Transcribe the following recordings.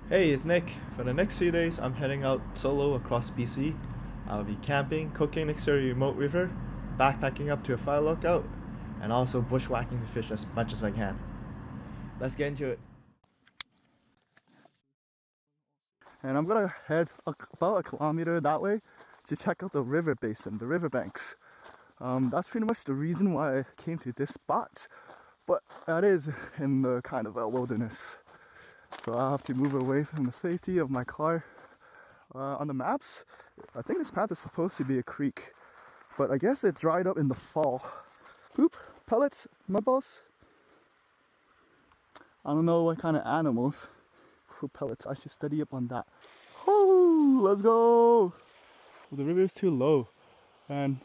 Hey, it's Nick. For the next few days, I'm heading out solo across BC. I'll be camping, cooking next to a remote river, backpacking up to a fire lookout, and also bushwhacking to fish as much as I can. Let's get into it. And I'm gonna head about a kilometer that way to check out the river basin, the riverbanks. That's pretty much the reason why I came to this spot, but that is in the kind of a wilderness. So I'll have to move away from the safety of my car. On the maps, I think this path is supposed to be a creek, but I guess it dried up in the fall. Oop, pellets, mud balls. I don't know what kind of animals. Ooh, pellets, I should study up on that. Oh, let's go! The river is too low, and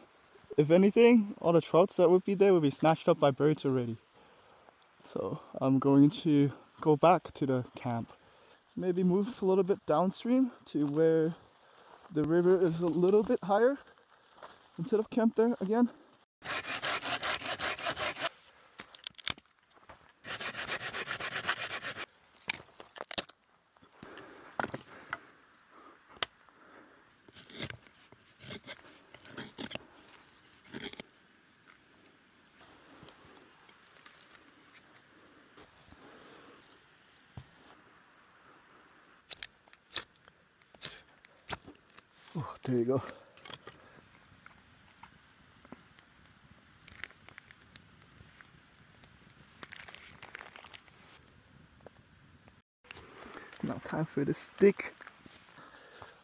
if anything, all the trouts that would be there would be snatched up by birds already. So I'm going to go back to the camp. Maybe move a little bit downstream to where the river is a little bit higher instead of camp there again. Oh, there you go. Now time for the stick.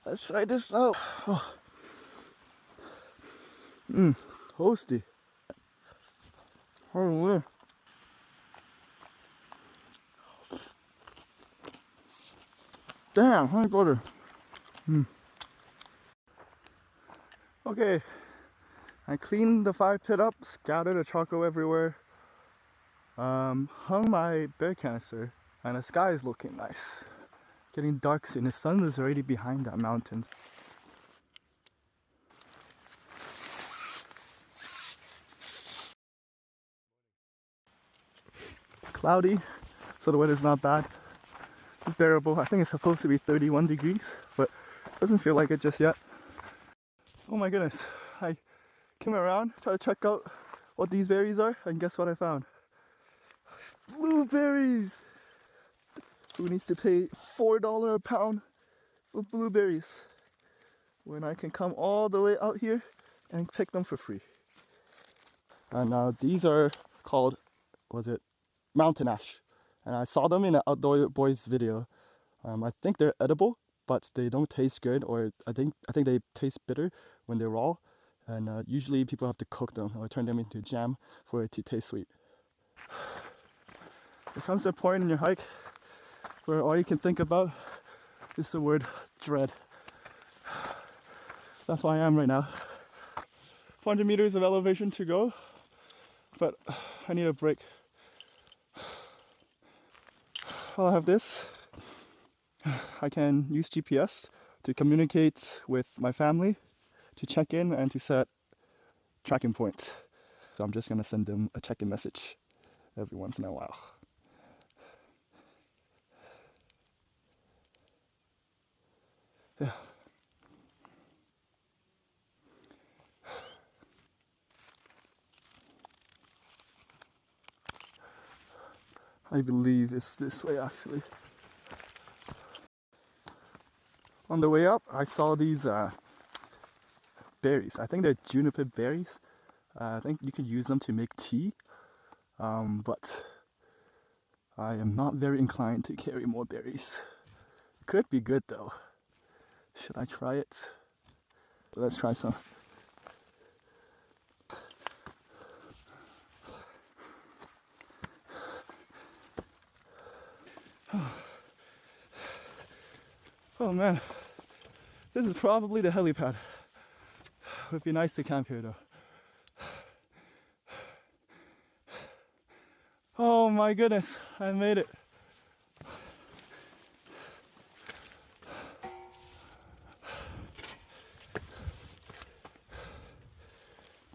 Let's try this out. Oh. Toasty. Oh, yeah. Damn, honey butter. Okay, I cleaned the fire pit up, scattered the charcoal everywhere, hung my bear canister, and the sky is looking nice. Getting dark soon. The sun is already behind that mountain. Cloudy, so the weather's not bad. It's bearable. I think it's supposed to be 31 degrees, but it doesn't feel like it just yet. Oh my goodness, I came around, tried to check out what these berries are, and guess what I found? Blueberries! Who needs to pay $4 a pound for blueberries when I can come all the way out here and pick them for free? And these are called, was it mountain ash? And I saw them in an Outdoor Boys video. I think they're edible, but they don't taste good, or I think they taste bitter when they're raw. And usually people have to cook them or turn them into jam for it to taste sweet. There comes a point in your hike where all you can think about is the word dread. That's where I am right now. 400 meters of elevation to go, but I need a break. I'll have this. I can use GPS to communicate with my family, to check in, and to set tracking points. So I'm just gonna send them a check-in message every once in a while. Yeah. I believe it's this way actually. On the way up, I saw these berries. I think they're juniper berries. I think you could use them to make tea, but I am not very inclined to carry more berries. Could be good though. Should I try it? Let's try some. Oh man, this is probably the helipad. It would be nice to camp here though. Oh my goodness, I made it.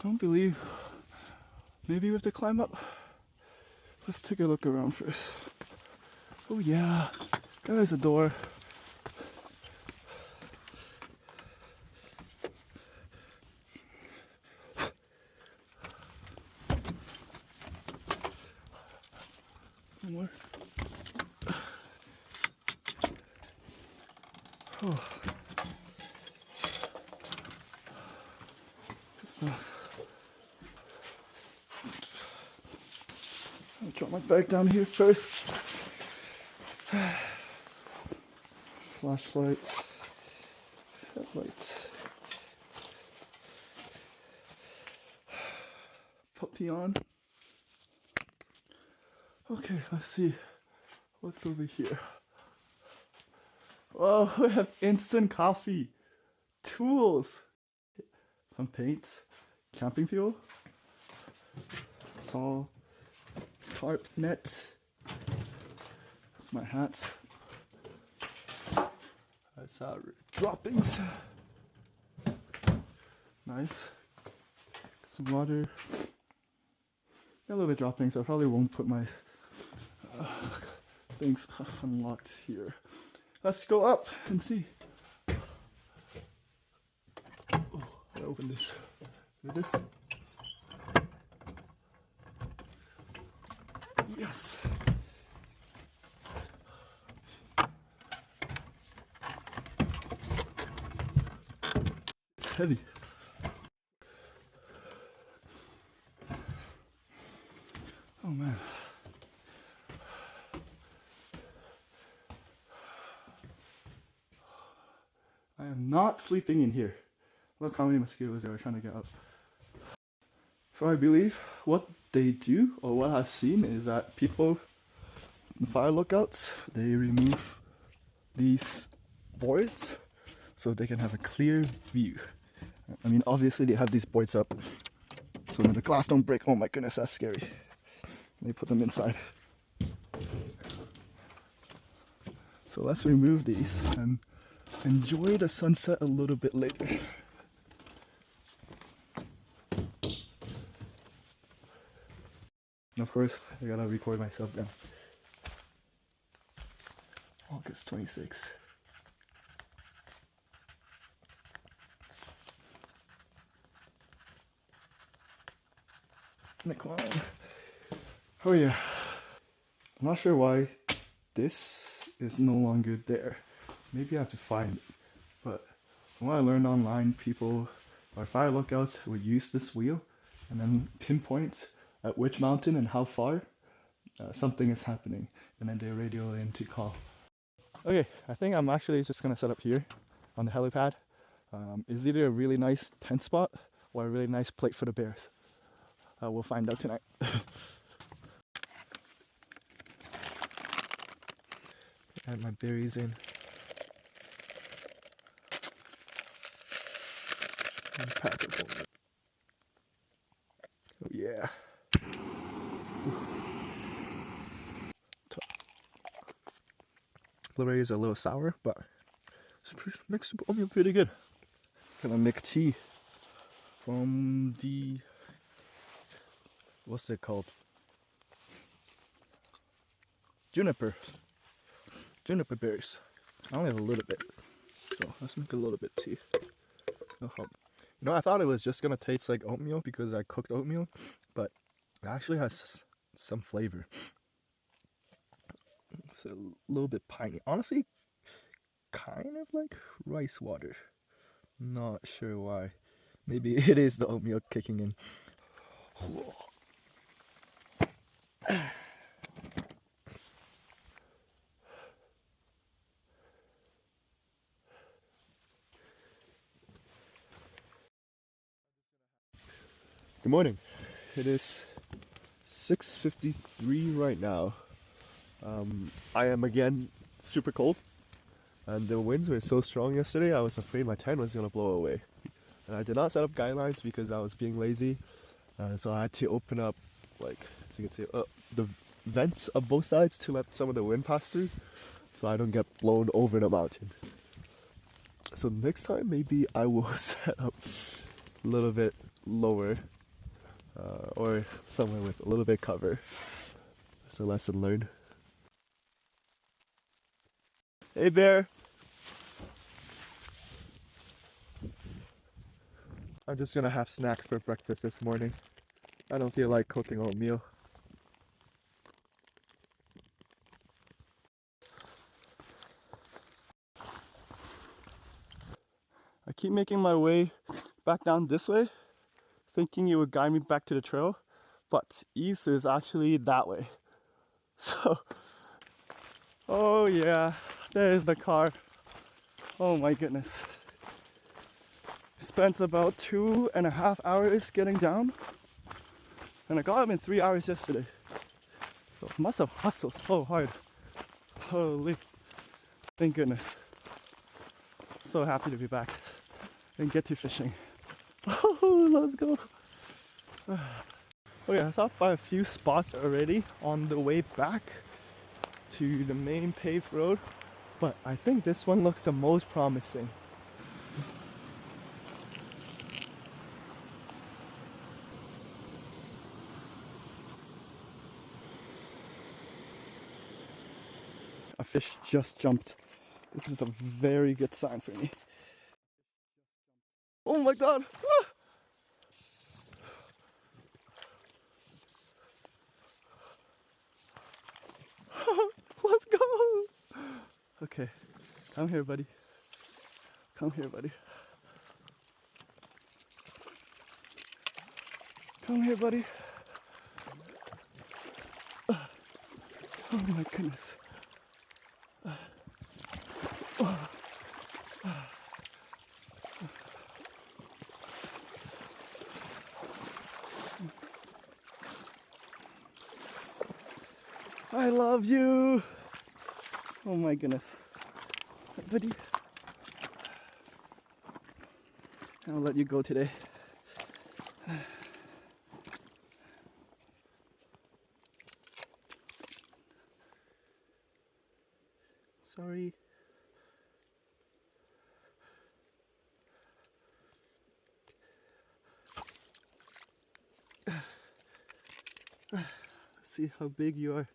Don't believe. Maybe we have to climb up. Let's take a look around first. Oh yeah, There's a door. One more. Oh. Just, I'll drop my bag down here first. Flashlights, headlights. Puppy on. Okay, let's see what's over here. Oh, we have instant coffee, tools, some paints, camping fuel, saw, tarp net. That's my hat. That's our droppings. Nice. Some water. Got a little bit of droppings. I probably won't put my things unlocked here. Let's go up and see. Oh, I open this. Is this? Yes. It's heavy. Oh man. I am not sleeping in here. Look how many mosquitoes they were trying to get up. So I believe what they do, or what I've seen, is that people, the fire lookouts, they remove these boards so they can have a clear view. I mean, obviously they have these boards up so when the glass don't break. Oh my goodness, that's scary. They put them inside. So let's remove these and enjoy the sunset a little bit later. And of course, I gotta record myself then. August 26th. Nikon. Oh yeah. I'm not sure why this is no longer there. Maybe I have to find it. But from what I learned online, people or fire lookouts would use this wheel and then pinpoint at which mountain and how far something is happening, and then they radio in to call. Okay, I think I'm actually just gonna set up here on the helipad. It's either a really nice tent spot or a really nice plate for the bears. We'll find out tonight. Add my berries in. And pack it for me. Oh yeah. Blueberries are a little sour, but it's makes the oatmeal pretty good. Gonna make tea from the, what's it called? Juniper berries. I only have a little bit, so let's make a little bit tea. You know, I thought it was just gonna taste like oatmeal because I cooked oatmeal, but it actually has some flavor. It's a little bit piney. Honestly, kind of like rice water. Not sure why. Maybe it is the oatmeal kicking in. Good morning. It is 6:53 right now. I am again super cold, and the winds were so strong yesterday I was afraid my tent was gonna blow away. And I did not set up guidelines because I was being lazy, so I had to open up, like, so you can see, the vents of both sides to let some of the wind pass through, so I don't get blown over the mountain. So next time maybe I will set up a little bit lower, or somewhere with a little bit cover. It's a lesson learned. Hey, bear. I'm just gonna have snacks for breakfast this morning. I don't feel like cooking oatmeal. I keep making my way back down this way, thinking it would guide me back to the trail, but east is actually that way. So, oh yeah, there's the car. Oh my goodness. Spent about 2.5 hours getting down, and I got up in 3 hours yesterday. So must have hustled so hard. Holy, thank goodness. So happy to be back and get to fishing. Oh, let's go. Okay, I stopped by a few spots already on the way back to the main paved road, but I think this one looks the most promising. A fish just jumped. This is a very good sign for me. Oh my god! Ah! Let's go! Okay, come here, buddy. Come here, buddy. Come here, buddy. Oh my goodness. I love you. Oh my goodness. Buddy. I'll let you go today. Sorry. Let's see how big you are.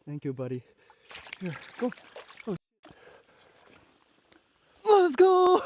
Thank you, buddy. Here, go. Oh. Let's go!